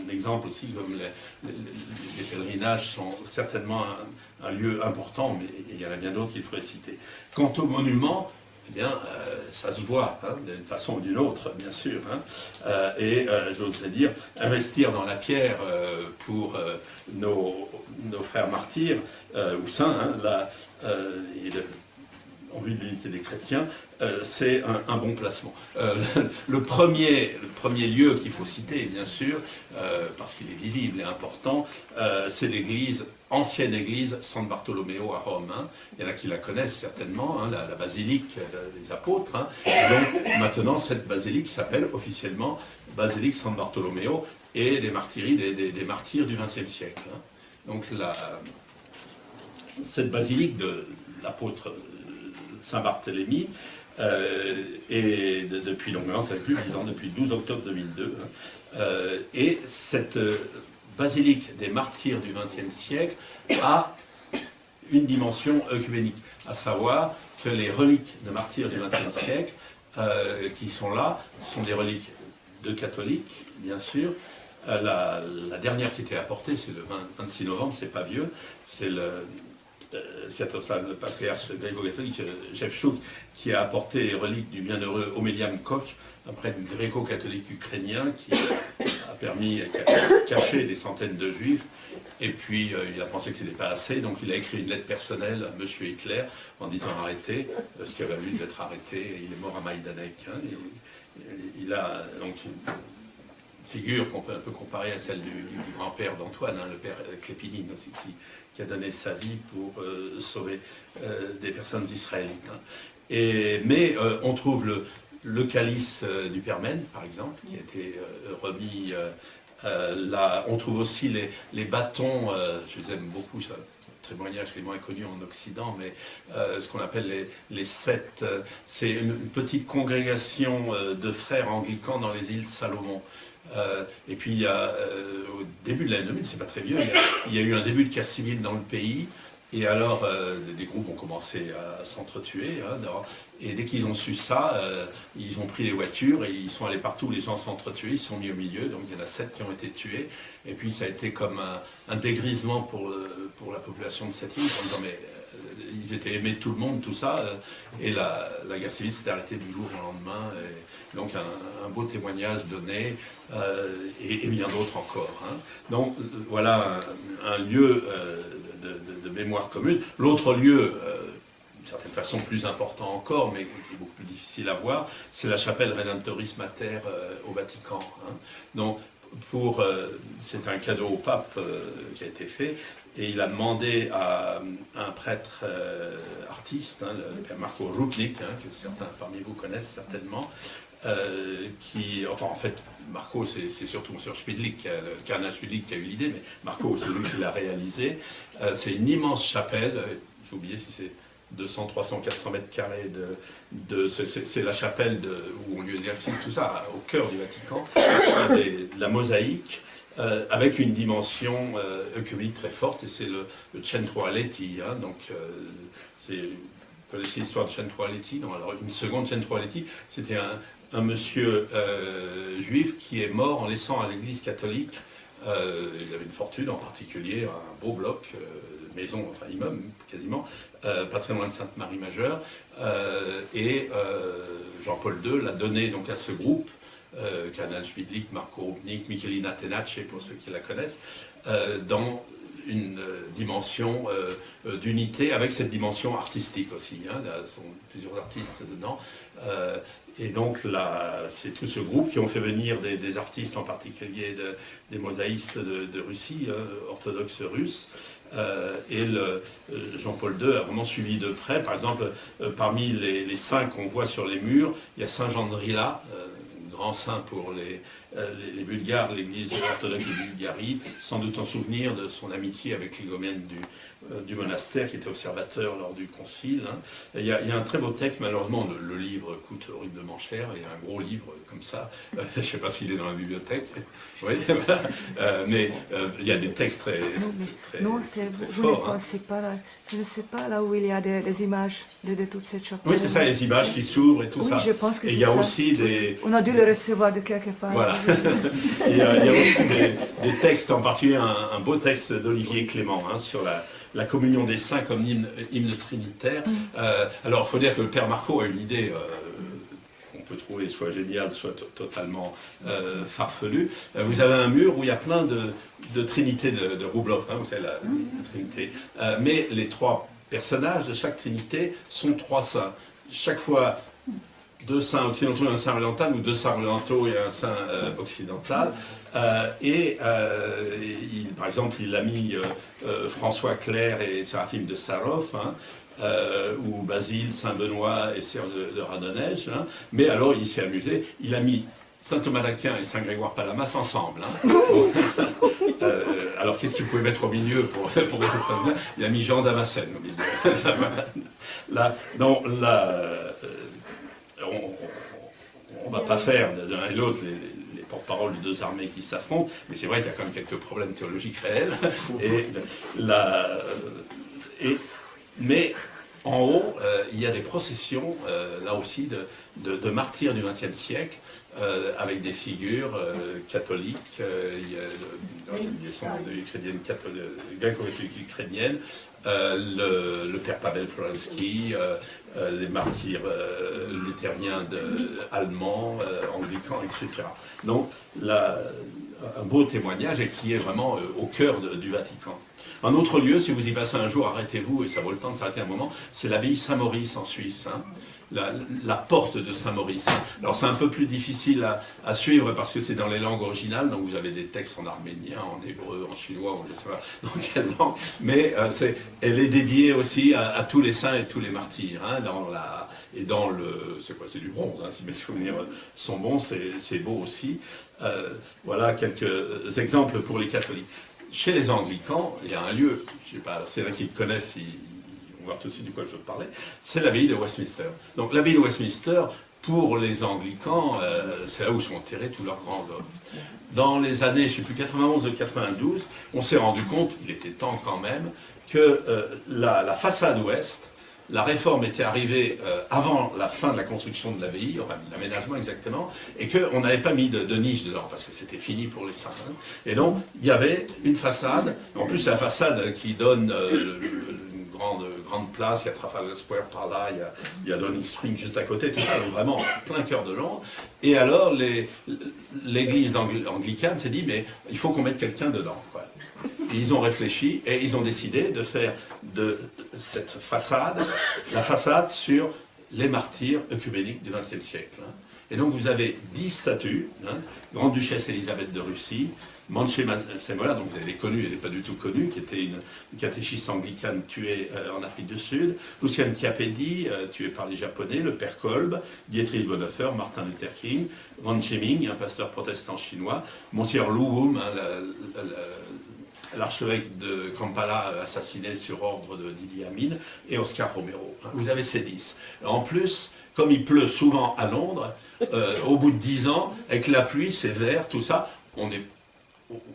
exemple aussi, comme les pèlerinages sont certainement un lieu important, mais il y en a bien d'autres qu'il faudrait citer. Quant au monument, eh bien, ça se voit, hein, d'une façon ou d'une autre, bien sûr. Hein, j'oserais dire, investir dans la pierre pour nos frères martyrs ou saints, hein, en vue de l'unité des chrétiens, c'est un bon placement. Le premier lieu qu'il faut citer, bien sûr, parce qu'il est visible et important, c'est l'église, ancienne église San Bartolomeo à Rome. Hein. Il y en a qui la connaissent certainement, hein, la basilique des apôtres. Hein. Et donc maintenant, cette basilique s'appelle officiellement basilique San Bartolomeo et des martyries, des martyrs du XXe siècle. Hein. Donc cette basilique de l'apôtre Saint-Barthélemy, et depuis longuement, ça fait plus de 10 ans, depuis le 12 octobre 2002. Hein, et cette basilique des martyrs du XXe siècle a une dimension œcuménique, à savoir que les reliques de martyrs du XXe siècle qui sont là sont des reliques de catholiques, bien sûr. La dernière qui était apportée, c'est le 26 novembre, c'est pas vieux, c'est le Sviatoslav, le patriarche gréco-catholique Jevchouk, qui a apporté les reliques du bienheureux Omeliam Koch, un prêtre gréco-catholique ukrainien qui a permis, qui a caché des centaines de juifs, et puis il a pensé que ce n'était pas assez, donc il a écrit une lettre personnelle à M. Hitler en disant arrêtez, ce qui a valu d'être arrêté, et il est mort à Maïdanek. Hein, il a donc une figure qu'on peut un peu comparer à celle du grand-père d'Antoine, hein, le père Klépinine aussi, qui a donné sa vie pour sauver des personnes israélites. Hein. Mais on trouve le calice du Permène, par exemple, qui a été remis là. On trouve aussi les bâtons, je les aime beaucoup, ça. Témoignage qui est moins connu en Occident, mais ce qu'on appelle les sept, c'est une petite congrégation de frères anglicans dans les îles Salomon. Et puis il y a, au début de l'année 2000, c'est pas très vieux, il y a eu un début de guerre civile dans le pays, et alors des groupes ont commencé à s'entretuer, hein, et dès qu'ils ont su ça, ils ont pris les voitures et ils sont allés partout où les gens s'entretuaient, ils se sont mis au milieu, donc il y en a 7 qui ont été tués, et puis ça a été comme un dégrisement pour la population de cette île, en disant mais ils étaient aimés de tout le monde, tout ça, et la guerre civile s'est arrêtée du jour au lendemain, et donc un beau témoignage donné, et bien d'autres encore. Hein. Donc voilà un lieu de mémoire commune. L'autre lieu, d'une certaine façon plus important encore, mais qui est beaucoup plus difficile à voir, c'est la chapelle Redemptoris Mater au Vatican. Hein. Donc c'est un cadeau au pape qui a été fait, et il a demandé à un prêtre artiste, hein, le père Marco Rupnik, hein, que certains parmi vous connaissent certainement, en fait, Marco, c'est surtout M. Spidlik, le cardinal Spidlik qui a eu l'idée, mais Marco, c'est lui qui l'a réalisé. C'est une immense chapelle, j'ai oublié si c'est 200, 300, 400 mètres carrés c'est la chapelle où on lui exercice tout ça, au cœur du Vatican, de la mosaïque, avec une dimension œcuménique très forte, et c'est le Centro Aleti, hein, donc vous connaissez l'histoire de Centro Aleti? Non, alors une seconde, Centro Aleti, c'était un monsieur juif qui est mort en laissant à l'église catholique, il avait une fortune, en particulier un beau bloc, maison, enfin immeuble quasiment, pas très loin de Sainte-Marie-Majeure, et Jean-Paul II l'a donné donc à ce groupe, Cardinal Spidlik, Marco Rupnik, Michelina Tenace, pour ceux qui la connaissent, dans une dimension d'unité, avec cette dimension artistique aussi. Hein, là, sont plusieurs artistes dedans. Et donc là, c'est tout ce groupe qui ont fait venir des artistes, en particulier des mosaïstes de Russie, orthodoxes russes. Et Jean-Paul II a vraiment suivi de près. Par exemple, parmi les saints qu'on voit sur les murs, il y a Saint Jean de Rila, grand saint pour les Bulgares, l'église orthodoxe de Bulgarie, sans doute en souvenir de son amitié avec l'igomène du monastère qui était observateur lors du concile. Hein. Il y a un très beau texte, malheureusement le livre coûte horriblement cher, il y a un gros livre comme ça, je ne sais pas s'il est dans la bibliothèque, oui, mais il y a des textes très forts. Hein. Je ne sais pas là où il y a des images de toute cette chapelle. Oui, c'est ça, les images qui s'ouvrent et tout ça. Je pense que et il y a aussi On a dû le recevoir de quelque part. Voilà, Il y a aussi des textes, en particulier un beau texte d'Olivier Clément sur la communion des saints comme hymne trinitaire. Alors, il faut dire que le père Marco a une idée qu'on peut trouver soit géniale, soit totalement farfelue. Vous avez un mur où il y a plein de trinités de Roublov, vous savez, la trinité. Mais les trois personnages de chaque trinité sont trois saints. Chaque fois, deux saints occidentaux et un saint oriental, ou deux saints orientaux et un saint occidental. Par exemple, il a mis François Clair et Séraphime de Sarov, ou Basile, Saint-Benoît et Serge de Radonège. Mais alors, il s'est amusé, il a mis Saint Thomas d'Aquin et Saint Grégoire Palamas ensemble. Alors, qu'est-ce qu'il pouvait mettre au milieu pour être bien? Il a mis Jean Damascène au milieu. On ne va pas faire de l'un et l'autre les porte-parole de deux armées qui s'affrontent, mais c'est vrai qu'il y a quand même quelques problèmes théologiques réels. Mais en haut, il y a des processions, là aussi, de martyrs du XXe siècle, avec des figures catholiques, j'ai oublié son nom, gréco-catholique ukrainienne, le père Pavel Florensky, les martyrs luthériens allemands, anglicans, etc. Donc, un beau témoignage et qui est vraiment au cœur du Vatican. Un autre lieu, si vous y passez un jour, arrêtez-vous, et ça vaut le temps de s'arrêter un moment, c'est l'abbaye Saint-Maurice en Suisse. La porte de Saint-Maurice. Alors c'est un peu plus difficile à suivre parce que c'est dans les langues originales, donc vous avez des textes en arménien, en hébreu, en chinois, je ne sais pas dans quelle langue, mais elle est dédiée aussi à tous les saints et tous les martyrs. C'est du bronze, si mes souvenirs sont bons, c'est beau aussi. Voilà quelques exemples pour les catholiques. Chez les anglicans, il y a un lieu, je ne sais pas, c'est là qu'ils le connaissent, on va voir tout de suite du quoi je veux parler, c'est l'abbaye de Westminster. Donc l'abbaye de Westminster, pour les anglicans, c'est là où sont enterrés tous leurs grands hommes. Dans les années, je ne sais plus, 91 ou 92, on s'est rendu compte, il était temps quand même, que la façade ouest, la réforme était arrivée avant la fin de la construction de l'abbaye, enfin l'aménagement exactement, et qu'on n'avait pas mis de niche dedans, parce que c'était fini pour les saints. Et donc, il y avait une façade, en plus c'est la façade qui donne une grande place, il y a Trafalgar Square par là, il y a Downing Street juste à côté, tout ça, donc vraiment plein cœur de Londres. Et alors, l'église anglicane s'est dit, mais il faut qu'on mette quelqu'un dedans, quoi. Et ils ont réfléchi et ils ont décidé de faire de cette façade, la façade sur les martyrs œcuméniques du XXe siècle. Et donc vous avez 10 statues, Grande-Duchesse Élisabeth de Russie, Manché Semola, donc vous avez connue, elle n'est pas du tout connue, qui était une catéchiste anglicane tuée en Afrique du Sud, Luciane Chiapedi, tuée par les Japonais, le père Kolb, Dietrich Bonhoeffer, Martin Luther King, Van Cheming, un pasteur protestant chinois, Monsieur Lu Wum, l'archevêque de Kampala assassiné sur ordre de Idi Amin, et Oscar Romero. Vous avez ces 10. En plus, comme il pleut souvent à Londres, au bout de 10 ans, avec la pluie, c'est vert, tout ça,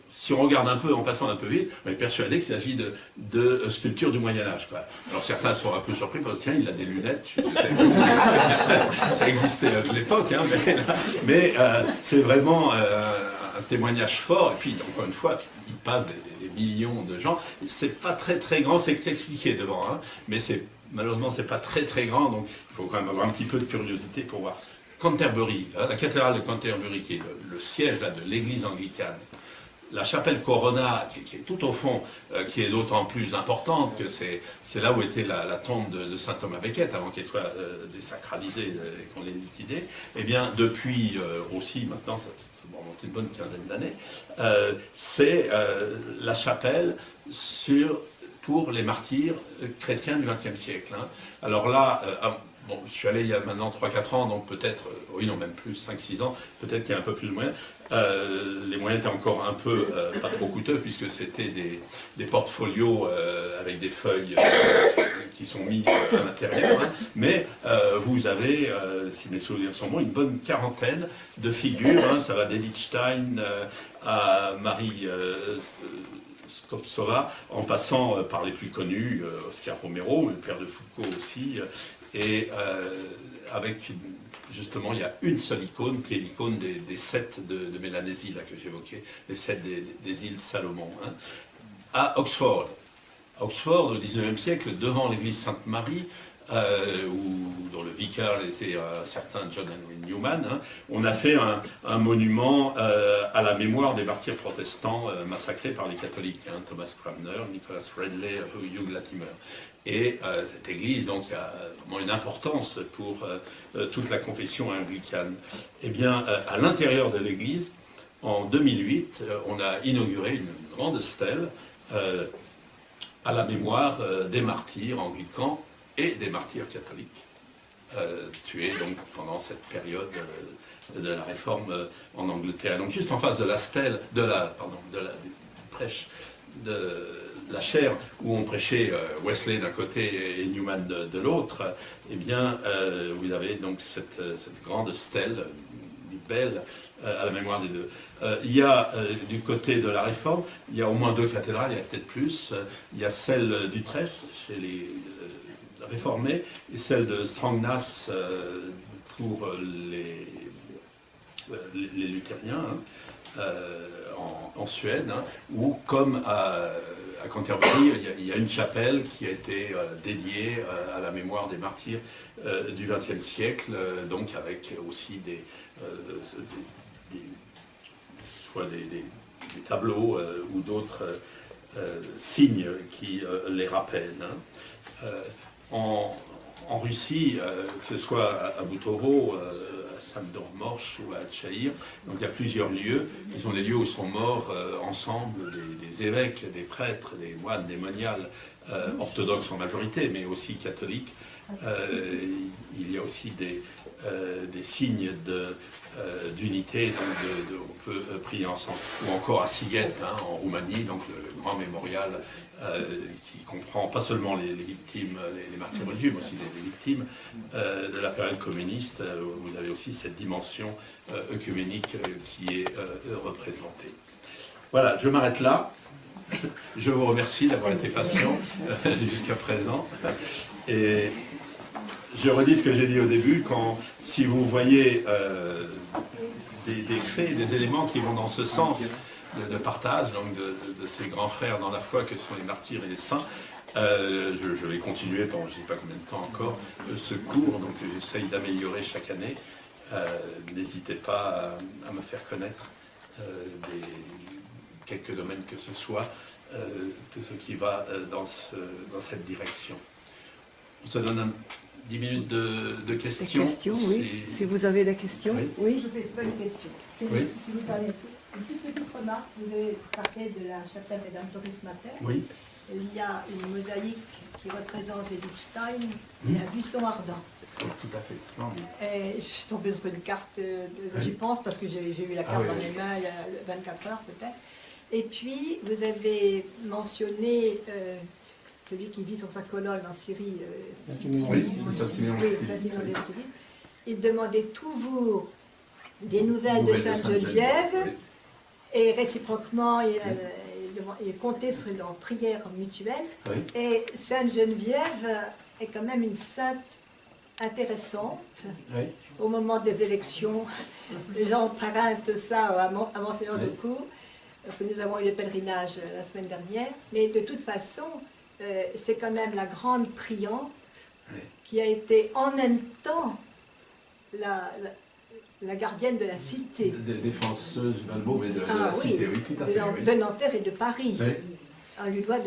si on regarde un peu en passant un peu vite, on est persuadé qu'il s'agit de sculptures du Moyen-Âge. Alors certains sont un peu surpris parce que tiens, il a des lunettes. Ça existait à l'époque, mais c'est vraiment un témoignage fort. Et puis, encore une fois, il passe des millions de gens. C'est pas très très grand, c'est expliqué devant, mais malheureusement c'est pas très très grand, donc il faut quand même avoir un petit peu de curiosité pour voir. Canterbury, la cathédrale de Canterbury, qui est le siège de l'église anglicane, la chapelle Corona, qui est tout au fond, qui est d'autant plus importante que c'est là où était la tombe de saint Thomas Becket, avant qu'elle soit désacralisée et qu'on l'ait liquidée. Eh bien, depuis aussi, maintenant, ça va remonter une bonne quinzaine d'années, c'est la chapelle pour les martyrs chrétiens du XXe siècle. Alors là, bon, je suis allé il y a maintenant 3-4 ans, donc peut-être, oui non, même plus, 5-6 ans, peut-être qu'il y a un peu plus de moyens. Les moyens étaient encore un peu pas trop coûteux, puisque c'était des portfolios avec des feuilles qui sont mis à l'intérieur. Mais vous avez, si mes souvenirs sont bons, une bonne quarantaine de figures. Ça va d'Edith Stein à Marie Skoptsova, en passant par les plus connus, Oscar Romero, le père de Foucault aussi, et avec justement, il y a une seule icône qui est l'icône des 7 de Mélanésie là, que j'évoquais, les 7 des îles Salomon, hein, à Oxford. Oxford, au XIXe siècle, devant l'église Sainte-Marie, dont le vicaire était un certain John Henry Newman, hein, on a fait un monument à la mémoire des martyrs protestants massacrés par les catholiques, hein, Thomas Cranmer, Nicholas Ridley, Hugh Latimer. Et cette église donc, a vraiment une importance pour toute la confession anglicane. Eh bien, à l'intérieur de l'église, en 2008, on a inauguré une grande stèle à la mémoire des martyrs anglicans et des martyrs catholiques, tués donc pendant cette période de la réforme en Angleterre. Donc juste en face de la stèle, du prêche, de la chaire où on prêchait Wesley d'un côté et Newman de l'autre, eh bien vous avez donc cette grande stèle, belle, à la mémoire des deux. Il y a du côté de la Réforme, il y a au moins 2 cathédrales, il y a peut-être plus. Il y a celle d'Utrecht chez les réformés et celle de Strangnas pour les luthériens, hein, en Suède, hein, où comme à Canterbury, il y a une chapelle qui a été dédiée à la mémoire des martyrs du XXe siècle, donc avec aussi soit des tableaux ou d'autres signes qui les rappellent. Hein. En Russie, que ce soit à Boutovo, à Samdor-Morche ou à Tchaïr, donc il y a plusieurs lieux qui sont des lieux où sont morts ensemble des évêques, des prêtres, des moines, des moniales, orthodoxes en majorité, mais aussi catholiques. Il y a aussi des signes d'unité, donc on peut prier ensemble. Ou encore à Sighet, hein, en Roumanie, donc le grand mémorial qui comprend pas seulement les victimes, les martyrs religieux, mais aussi les victimes de la période communiste. Vous avez aussi cette dimension œcuménique qui est représentée. Voilà, je m'arrête là. Je vous remercie d'avoir été patient jusqu'à présent. Et je redis ce que j'ai dit au début, si vous voyez des faits, des éléments qui vont dans ce sens de partage, donc de ces grands frères dans la foi que sont les martyrs et les saints, je vais continuer pendant je ne sais pas combien de temps encore ce cours, donc j'essaye d'améliorer chaque année. N'hésitez pas à me faire connaître quelques domaines que ce soit, tout ce qui va dans cette direction. On se donne 10 minutes de questions. Des questions, oui. Si vous avez des questions. Oui. Je fais pas une question. Oui. Si vous parlez une toute petite remarque, vous avez parlé de la chapelle Redemptoris Mater. Oui. Il y a une mosaïque qui représente Edith Stein et un buisson ardent. Tout à fait. Et je suis tombée sur une carte, j'y pense parce que j'ai eu la carte dans les mains il y a 24 heures peut-être. Et puis vous avez mentionné celui qui vit sur sa colonne en Syrie, il demandait toujours des nouvelles de Sainte-Geneviève et réciproquement il comptait sur leur prière mutuelle. Oui. Et Sainte-Geneviève est quand même une sainte intéressante. Oui. Au moment des élections, les gens empruntent ça à Monseigneur de Cour, parce que nous avons eu le pèlerinage la semaine dernière. Mais de toute façon, c'est quand même la grande priante qui a été en même temps la gardienne de la cité. Défenseuse de la cité, oui, tout à fait. De Nanterre et de Paris. Oui. On lui doit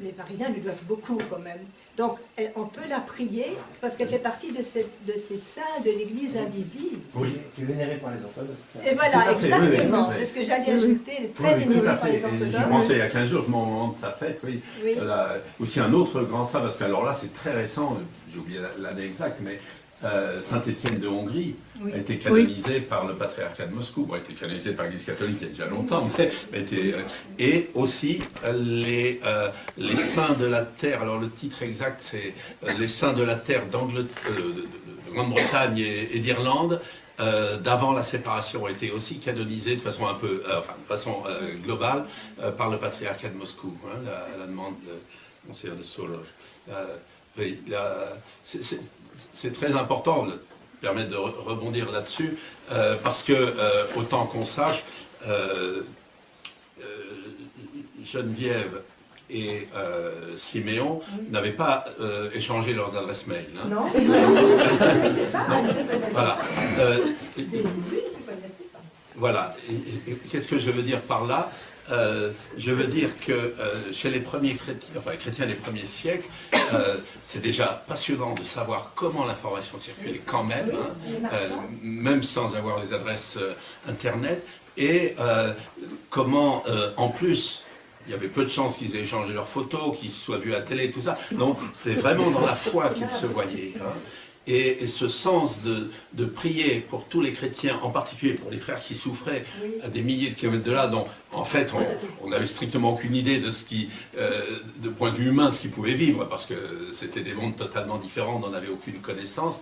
les Parisiens lui doivent beaucoup quand même. Donc on peut la prier parce qu'elle fait partie de ces saints de l'Église indivise. Oui. Qui est vénérée par les orthodoxes. Et voilà, exactement. C'est ce que j'allais ajouter, très vénérée par les orthodoxes. Je pensais il y a 15 jours, au moment de sa fête, oui. Aussi un autre grand saint, parce que alors là c'est très récent, j'ai oublié l'année exacte, mais Saint-Étienne de Hongrie a été canonisé par le patriarcat de Moscou. Bon, a été canonisé par l'Église catholique il y a déjà longtemps, et aussi les saints de la terre. Alors le titre exact c'est les saints de la terre de Grande-Bretagne et d'Irlande. D'avant la séparation ont été aussi canonisés de façon un peu, globale par le patriarcat de Moscou, hein, à la demande de Monseigneur de Sologe. Oui, c'est très important de permettre de rebondir là-dessus, parce que, autant qu'on sache, Geneviève et Siméon n'avaient pas échangé leurs adresses mail. Hein. Non, voilà. Voilà. Et qu'est-ce que je veux dire par là? Je veux dire que chez les premiers chrétiens, enfin les chrétiens des premiers siècles, c'est déjà passionnant de savoir comment l'information circulait quand même, hein, même sans avoir les adresses Internet, et comment, en plus, il y avait peu de chances qu'ils aient échangé leurs photos, qu'ils se soient vus à la télé, tout ça. Donc, c'était vraiment dans la foi qu'ils se voyaient. Hein. Et ce sens de prier pour tous les chrétiens, en particulier pour les frères qui souffraient à des milliers de kilomètres de là, dont en fait on n'avait strictement aucune idée de ce qui, de point de vue humain, ce qu'ils pouvaient vivre, parce que c'était des mondes totalement différents, on n'en avait aucune connaissance,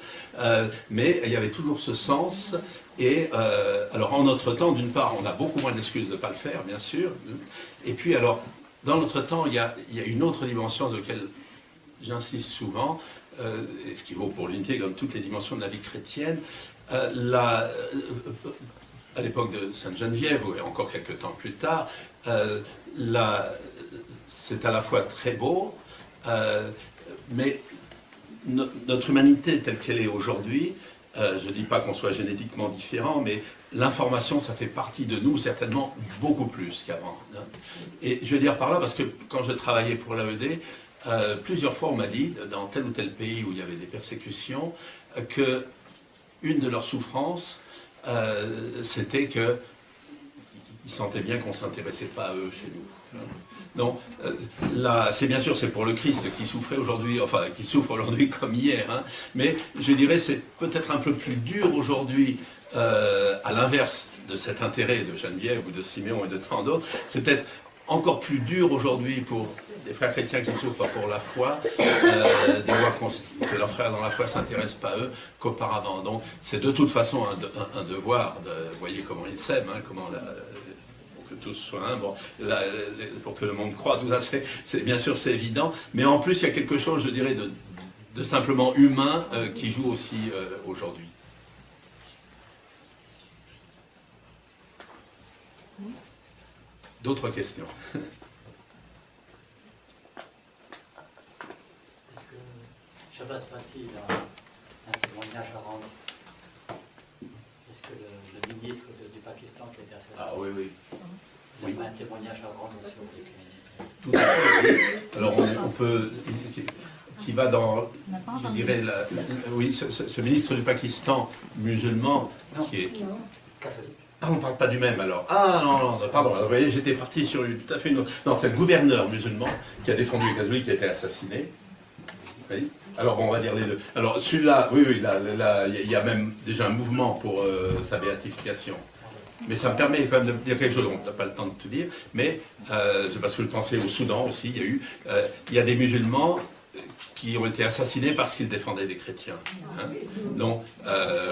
mais il y avait toujours ce sens. Et alors en notre temps, d'une part, on a beaucoup moins d'excuses de ne pas le faire, bien sûr, et puis alors, dans notre temps, il y a une autre dimension sur laquelle j'insiste souvent, et ce qui vaut pour l'unité comme toutes les dimensions de la vie chrétienne, à l'époque de Sainte Geneviève, et encore quelques temps plus tard, c'est à la fois très beau, mais notre humanité telle qu'elle est aujourd'hui, je ne dis pas qu'on soit génétiquement différent, mais l'information, ça fait partie de nous, certainement beaucoup plus qu'avant. Hein. Et je veux dire par là, parce que quand je travaillais pour l'AED, plusieurs fois on m'a dit, dans tel ou tel pays où il y avait des persécutions, que une de leurs souffrances, c'était qu'ils sentaient bien qu'on ne s'intéressait pas à eux chez nous. Donc, là, c'est bien sûr, c'est pour le Christ qui souffrait aujourd'hui, enfin, qui souffre aujourd'hui comme hier, hein, mais je dirais c'est peut-être un peu plus dur aujourd'hui, à l'inverse de cet intérêt de Geneviève ou de Siméon et de tant d'autres, c'est peut-être encore plus dur aujourd'hui pour des frères chrétiens qui souffrent pour la foi, de voir que leurs frères dans la foi ne s'intéressent pas à eux qu'auparavant. Donc c'est de toute façon un devoir, vous voyez comment ils s'aiment, hein, comment pour que tous soient un, bon, pour que le monde croit, tout ça, bien sûr c'est évident, mais en plus il y a quelque chose, je dirais, de simplement humain qui joue aussi aujourd'hui. D'autres questions? Est-ce que Shabbat Pati a un témoignage à rendre? Est-ce que le ministre du Pakistan qui a été assassiné, Ah oui, oui. Il a un témoignage à rendre sur l'œcuménisme? Tout à fait, oui. Alors on peut... qui va dans, je dirais, oui, ce ministre du Pakistan musulman, qui est... Catholique. Ah, on ne parle pas du même alors. Ah non, pardon, vous voyez, j'étais parti sur tout à fait une autre... Non, c'est le gouverneur musulman qui a défendu les catholiques, qui a été assassiné. Oui. Alors bon, on va dire les deux. Alors celui-là, oui, il y a même déjà un mouvement pour sa béatification. Mais ça me permet quand même de dire quelque chose, on n'a pas le temps de tout dire, mais c'est parce que je pensais au Soudan aussi, il y a des musulmans qui ont été assassinés parce qu'ils défendaient des chrétiens. Hein. Donc,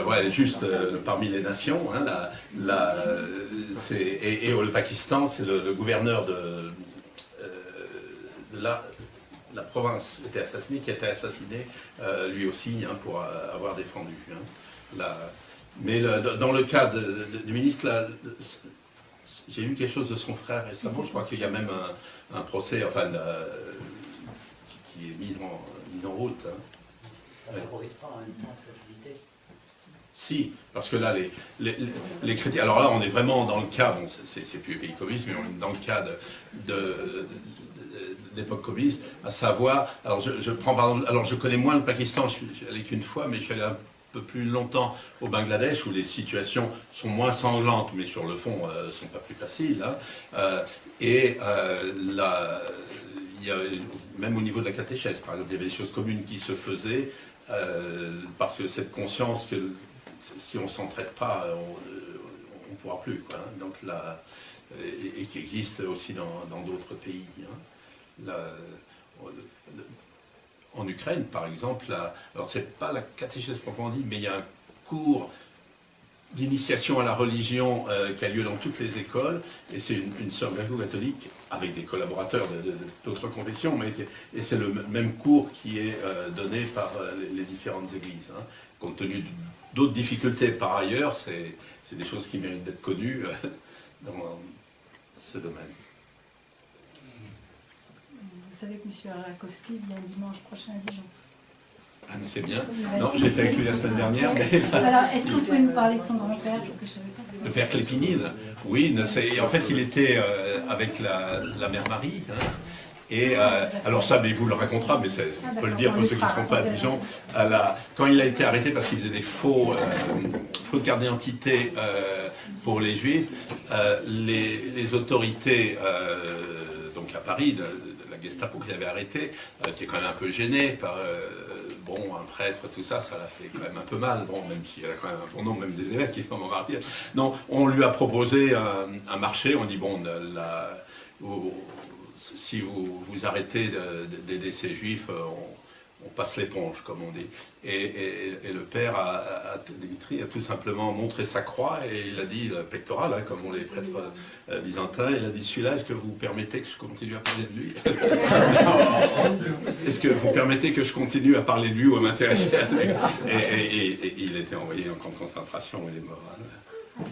ouais, juste parmi les nations, hein, et le Pakistan, c'est le gouverneur de la province était assassiné, qui a été assassiné lui aussi, hein, pour avoir défendu. Hein, mais dans le cas du ministre, j'ai lu quelque chose de son frère récemment, je crois qu'il y a même un procès, enfin, qui est mis en route. Hein. Ça ne favorise pas en même temps cette unité? Si, parce que là, les chrétiens... Alors là, on est vraiment dans le cas, bon, c'est plus le pays communiste, mais on est dans le cas d'époque communiste, à savoir... Alors, je prends par exemple... Alors, je connais moins le Pakistan, je suis allé qu'une fois, mais je suis allé un peu plus longtemps au Bangladesh, où les situations sont moins sanglantes, mais sur le fond, ne sont pas plus faciles. Hein. Il y a, même au niveau de la catéchèse, par exemple, il y avait des choses communes qui se faisaient, parce que cette conscience que si on ne s'entraide pas, on ne pourra plus. Quoi, hein. Donc et qui existe aussi dans d'autres pays. Hein. En Ukraine, par exemple, alors c'est pas la catéchèse proprement dit, mais il y a un cours d'initiation à la religion qui a lieu dans toutes les écoles, et c'est une sœur gréco-catholique avec des collaborateurs d'autres confessions, et c'est le même cours qui est donné par les différentes églises. Hein. Compte tenu d'autres difficultés par ailleurs, c'est des choses qui méritent d'être connues dans ce domaine. Vous savez que M. Rakowski vient dimanche prochain à Dijon. Ah, mais c'est bien. Non, j'étais avec lui la semaine dernière. Mais... Alors, est-ce que vous pouvez nous parler de son grand-père? Parce que je savais pas. Le père Clépinide, oui. En fait, il était avec la mère Marie. Hein, et alors ça, mais il vous le racontera, mais on peut le dire pour ceux qui ne sont pas à Dijon. Quand il a été arrêté parce qu'il faisait des fausses cartes d'identité pour les Juifs, les autorités, donc à Paris, de la Gestapo qui l'avait arrêté, qui est quand même un peu gêné par... bon, un prêtre, tout ça, ça l'a fait quand même un peu mal, bon, même s'il y a quand même un bon nombre, même des évêques qui sont martyrs. Non, on lui a proposé un marché, on dit, bon, si vous arrêtez d'aider ces juifs, on passe l'éponge, comme on dit. Et le père Dimitri a tout simplement montré sa croix, et il a dit, le pectoral, hein, comme on les prêtres byzantins, il a dit, celui-là, est-ce que vous permettez que je continue à parler de lui? Est-ce que vous permettez que je continue à parler de lui ou à m'intéresser à lui? Et il était envoyé en camp de concentration, il est mort. Hein.